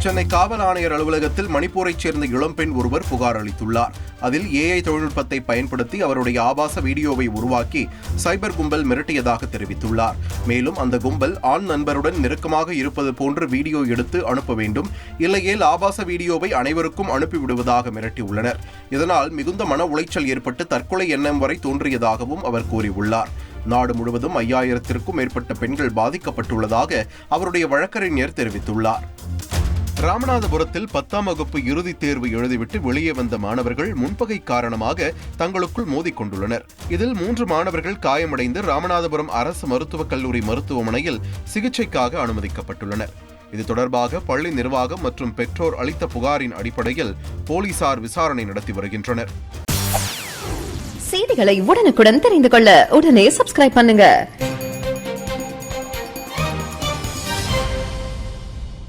சென்னை காவல் ஆணையர் அலுவலகத்தில் மணிப்பூரைச் சேர்ந்த இளம்பெண் ஒருவர் புகார் அளித்துள்ளார். அதில் AI தொழில்நுட்பத்தை பயன்படுத்தி அவருடைய ஆபாச வீடியோவை உருவாக்கி சைபர் கும்பல் மிரட்டியதாக தெரிவித்துள்ளார். மேலும் அந்த கும்பல் ஆண் நண்பருடன் நெருக்கமாக இருப்பது போன்று வீடியோ எடுத்து அனுப்ப வேண்டும், இல்லையேல் ஆபாச வீடியோவை அனைவருக்கும் அனுப்பிவிடுவதாக மிரட்டியுள்ளனர். இதனால் மிகுந்த மன உளைச்சல் ஏற்பட்டு தற்கொலை எண்ணம் வரை தோன்றியதாகவும் அவர் கூறியுள்ளார். நாடு முழுவதும் 5000த்திற்கும் மேற்பட்ட பெண்கள் பாதிக்கப்பட்டுள்ளதாக அவருடைய வழக்கறிஞர் தெரிவித்துள்ளார். ராமநாதபுரத்தில் 10ஆம் வகுப்பு இறுதித் தேர்வு எழுதிவிட்டு வெளியே வந்த மாணவர்கள் முன்பகை காரணமாக தங்களுக்குள் மோதிக்கொண்டுள்ளனர். இதில் 3 மாணவர்கள் காயமடைந்து ராமநாதபுரம் அரசு மருத்துவக் கல்லூரி மருத்துவமனையில் சிகிச்சைக்காக அனுமதிக்கப்பட்டுள்ளனர். இது தொடர்பாக பள்ளி நிர்வாகம் மற்றும் பெற்றோர் அளித்த புகாரின் அடிப்படையில் போலீசார் விசாரணை நடத்தி வருகின்றனர். செய்திகளை உடனுக்குடன் தெரிந்து கொள்ள உடனே சப்ஸ்கிரைப் பண்ணுங்க.